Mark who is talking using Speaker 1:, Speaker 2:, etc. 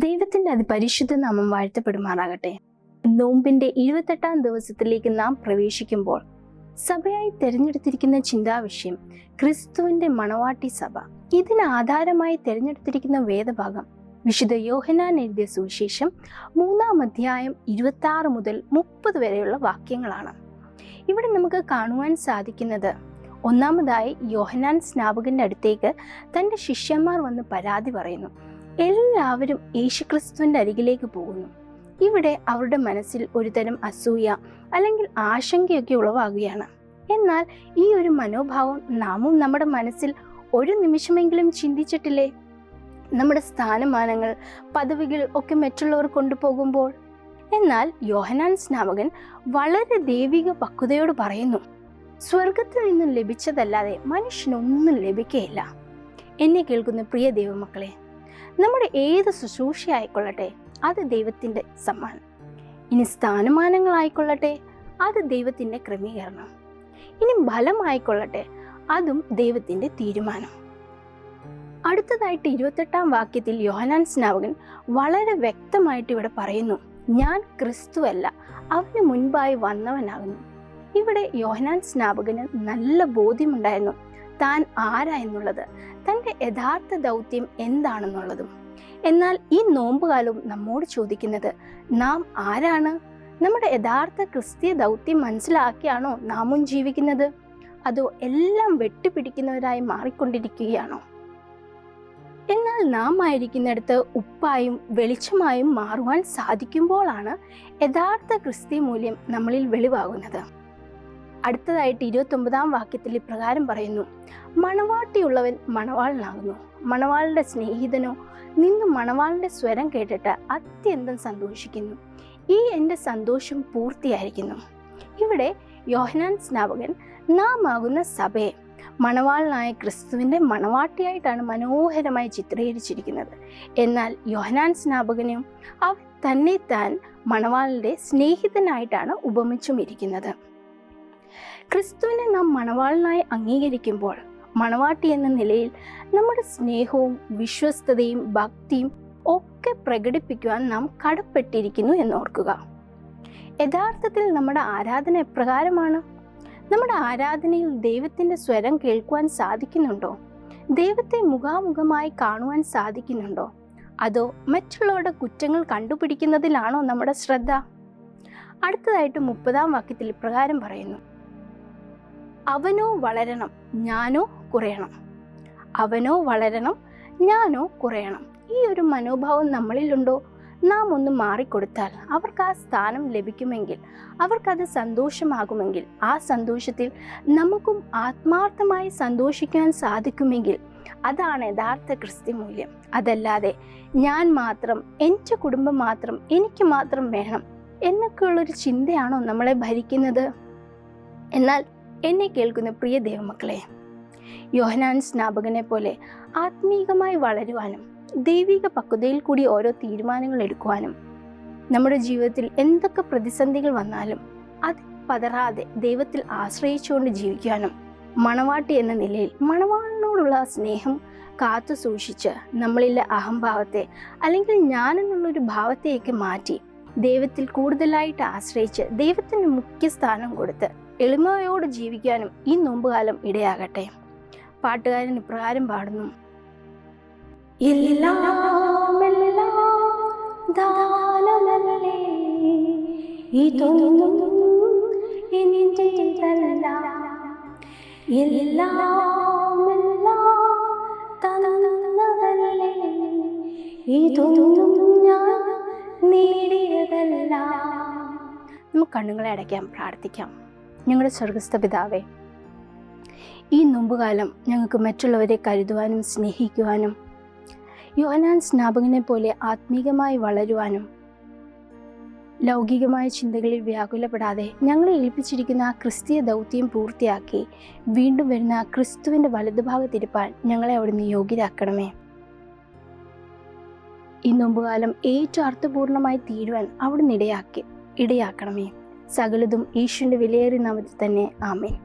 Speaker 1: ദൈവത്തിന്റെ അതിപരിശുദ്ധ നാമം വാഴ്ത്തപ്പെടുമാറാകട്ടെ. നോമ്പിന്റെ 28ാം ദിവസത്തിലേക്ക് നാം പ്രവേശിക്കുമ്പോൾ സഭയായി തിരഞ്ഞെടുത്തിരിക്കുന്ന ചിന്താവിഷയം ക്രിസ്തുവിന്റെ മണവാട്ടി സഭ. ഇതിന് ആധാരമായി തിരഞ്ഞെടുത്തിരിക്കുന്ന വേദഭാഗം വിശുദ്ധ യോഹന്നാൻ എഴുതിയ സുവിശേഷം 3-ാം അധ്യായം 26 മുതൽ 30 വരെയുള്ള വാക്യങ്ങളാണ്. ഇവിടെ നമുക്ക് കാണുവാൻ സാധിക്കുന്നത്, ഒന്നാമതായി യോഹന്നാൻ സ്നാപകന്റെ അടുത്തേക്ക് തൻ്റെ ശിഷ്യന്മാർ വന്ന് പരാതി പറയുന്നു. എല്ലാവരും യേശുക്രിസ്തുവിന്റെ അരികിലേക്ക് പോകുന്നു. ഇവിടെ അവരുടെ മനസ്സിൽ ഒരുതരം അസൂയ അല്ലെങ്കിൽ ആശങ്കയൊക്കെ ഉളവാകുകയാണ്. എന്നാൽ ഈ ഒരു മനോഭാവം നാമും നമ്മുടെ മനസ്സിൽ ഒരു നിമിഷമെങ്കിലും ചിന്തിച്ചിട്ടില്ലേ? നമ്മുടെ സ്ഥാനമാനങ്ങൾ, പദവികൾ ഒക്കെ മറ്റുള്ളവർ കൊണ്ടുപോകുമ്പോൾ. എന്നാൽ യോഹന്നാൻ സ്നാപകൻ വളരെ ദൈവിക പക്വതയോട് പറയുന്നു, സ്വർഗത്തിൽ നിന്നും ലഭിച്ചതല്ലാതെ മനുഷ്യനൊന്നും ലഭിക്കുകയില്ല. എന്നെ കേൾക്കുന്ന പ്രിയ ദൈവമക്കളെ, നമ്മുടെ ഏത് ശുശ്രൂഷയായിക്കൊള്ളട്ടെ അത് ദൈവത്തിൻ്റെ സമ്മാനം. ഇനി സ്ഥാനമാനങ്ങളായിക്കൊള്ളട്ടെ അത് ദൈവത്തിൻ്റെ ക്രമീകരണം. ഇനി ഫലമായിക്കൊള്ളട്ടെ അതും ദൈവത്തിൻ്റെ തീരുമാനം. അടുത്തതായിട്ട് 28ാം വാക്യത്തിൽ യോഹന്നാൻ സ്നാപകൻ വളരെ വ്യക്തമായിട്ട് ഇവിടെ പറയുന്നു, ഞാൻ ക്രിസ്തുവല്ല, അവന് മുൻപായി വന്നവനാകുന്നു. ഇവിടെ യോഹന്നാൻ സ്നാപകന് നല്ല ബോധ്യമുണ്ടായിരുന്നു താൻ ആരാ എന്നുള്ളത്, തൻ്റെ യഥാർത്ഥ ദൗത്യം എന്താണെന്നുള്ളതും. എന്നാൽ ഈ നോമ്പുകാലവും നമ്മോട് ചോദിക്കുന്നത്, നാം ആരാണ്? നമ്മുടെ യഥാർത്ഥ ക്രിസ്തീയ ദൗത്യം മനസ്സിലാക്കിയാണോ നാമും ജീവിക്കുന്നത്? അതോ എല്ലാം വെട്ടുപിടിക്കുന്നവരായി മാറിക്കൊണ്ടിരിക്കുകയാണോ? എന്നാൽ നാം ആയിരിക്കുന്നിടത്ത് ഉപ്പായും വെളിച്ചമായും മാറുവാൻ സാധിക്കുമ്പോഴാണ് യഥാർത്ഥ ക്രിസ്തീയ മൂല്യം നമ്മളിൽ വെളിവാകുന്നത്. അടുത്തതായിട്ട് 29ാം വാക്യത്തിൽ ഇപ്രകാരം പറയുന്നു, മണവാട്ടിയുള്ളവൻ മണവാളനാകുന്നു. മണവാളിന്റെ സ്നേഹിതനോ നിന്ന് മണവാളിന്റെ സ്വരം കേട്ടിട്ട് അത്യന്തം സന്തോഷിക്കുന്നു. ഈ എൻ്റെ സന്തോഷം പൂർത്തിയായിരിക്കുന്നു. ഇവിടെ യോഹന്നാൻ സ്നാപകൻ നാം ആകുന്ന സഭയെ മണവാളനായ ക്രിസ്തുവിൻ്റെ മണവാട്ടിയായിട്ടാണ് മനോഹരമായി ചിത്രീകരിച്ചിരിക്കുന്നത്. എന്നാൽ യോഹന്നാൻ സ്നാപകനും അവൻ തന്നെ താൻ മണവാളിൻ്റെ സ്നേഹിതനായിട്ടാണ് ഉപമിച്ചും ഇരിക്കുന്നത്. ക്രിസ്തുവിനെ നാം മണവാളനായി അംഗീകരിക്കുമ്പോൾ മണവാട്ടി എന്ന നിലയിൽ നമ്മുടെ സ്നേഹവും വിശ്വസ്തതയും ഭക്തിയും ഒക്കെ പ്രകടിപ്പിക്കുവാൻ നാം കടപ്പെട്ടിരിക്കുന്നു എന്നോർക്കുക. യഥാർത്ഥത്തിൽ നമ്മുടെ ആരാധന എപ്രകാരമാണ്? നമ്മുടെ ആരാധനയിൽ ദൈവത്തിൻ്റെ സ്വരം കേൾക്കുവാൻ സാധിക്കുന്നുണ്ടോ? ദൈവത്തെ മുഖാമുഖമായി കാണുവാൻ സാധിക്കുന്നുണ്ടോ? അതോ മറ്റുള്ളവരുടെ കുറ്റങ്ങൾ കണ്ടുപിടിക്കുന്നതിലാണോ നമ്മുടെ ശ്രദ്ധ? അടുത്തതായിട്ട് 30ാം വാക്യത്തിൽ ഇപ്രകാരം പറയുന്നു, അവനോ വളരണം, ഞാനോ കുറയണം. അവനോ വളരണം, ഞാനോ കുറയണം. ഈ ഒരു മനോഭാവം നമ്മളിലുണ്ടോ? നാം ഒന്ന് മാറിക്കൊടുത്താൽ അവർക്ക് ആ സ്ഥാനം ലഭിക്കുമെങ്കിൽ, അവർക്കത് സന്തോഷമാകുമെങ്കിൽ, ആ സന്തോഷത്തിൽ നമുക്കും ആത്മാർത്ഥമായി സന്തോഷിക്കാൻ സാധിക്കുമെങ്കിൽ അതാണ് യഥാർത്ഥ ക്രിസ്ത്യ മൂല്യം. അതല്ലാതെ ഞാൻ മാത്രം, എൻ്റെ കുടുംബം മാത്രം, എനിക്ക് മാത്രം വേണം എന്നൊക്കെയുള്ളൊരു ചിന്തയാണോ നമ്മളെ ഭരിക്കുന്നത്? എന്നാൽ എന്നെ കേൾക്കുന്ന പ്രിയ ദൈവമക്കളെ, യോഹന്നാൻ സ്നാപകനെ പോലെ ആത്മീകമായി വളരുവാനും ദൈവിക പക്വതയിൽ കൂടി ഓരോ തീരുമാനങ്ങൾ എടുക്കുവാനും, നമ്മുടെ ജീവിതത്തിൽ എന്തൊക്കെ പ്രതിസന്ധികൾ വന്നാലും അത് പതറാതെ ദൈവത്തിൽ ആശ്രയിച്ചുകൊണ്ട് ജീവിക്കാനും, മണവാട്ടി എന്ന നിലയിൽ മണവാളിനോടുള്ള സ്നേഹം കാത്തു സൂക്ഷിച്ച് നമ്മളിലെ അഹംഭാവത്തെ അല്ലെങ്കിൽ ഞാനെന്നുള്ളൊരു ഭാവത്തെയൊക്കെ മാറ്റി ദൈവത്തിൽ കൂടുതലായിട്ട് ആശ്രയിച്ച് ദൈവത്തിന് മുഖ്യ സ്ഥാനം കൊടുത്ത് എളിമയോട് ജീവിക്കാനും ഈ നോമ്പുകാലം ഇടയാകട്ടെ. പാട്ടുകാരൻ ഇപ്രകാരം പാടുന്നു, എല്ലാം ദാനമല്ലേ, ഇതൊന്നും എന്റേതല്ല, എല്ലാം തന്നതല്ലേ, ഇതൊന്നും ഞാൻ നേടിയതല്ല. നമുക്ക് കണ്ണുകളെ അടയ്ക്കാം, പ്രാർത്ഥിക്കാം. ഞങ്ങളുടെ സ്വർഗസ്ഥ പിതാവേ, ഈ നോമ്പുകാലം ഞങ്ങൾക്ക് മറ്റുള്ളവരെ കരുതുവാനും സ്നേഹിക്കുവാനും യോഹന്നാൻ സ്നാപകനെ പോലെ ആത്മീകമായി വളരുവാനും ലൗകികമായ ചിന്തകളിൽ വ്യാകുലപ്പെടാതെ ഞങ്ങളെ ഏൽപ്പിച്ചിരിക്കുന്ന ആ ക്രിസ്തീയ ദൗത്യം പൂർത്തിയാക്കി വീണ്ടും വരുന്ന ക്രിസ്തുവിൻ്റെ വലതുഭാഗത്തിരിപ്പാൻ ഞങ്ങളെ അവിടുന്ന് യോഗ്യരാക്കണമേ. ഈ നോമ്പുകാലം ഏറ്റവും അർത്ഥപൂർണമായി തീരുവാൻ അവിടുന്ന് ഇടയാക്കണമേ. സകലതും യേശുവിൻ്റെ വിലയേറിയ നാമത്തിൽ തന്നെ. ആമേൻ.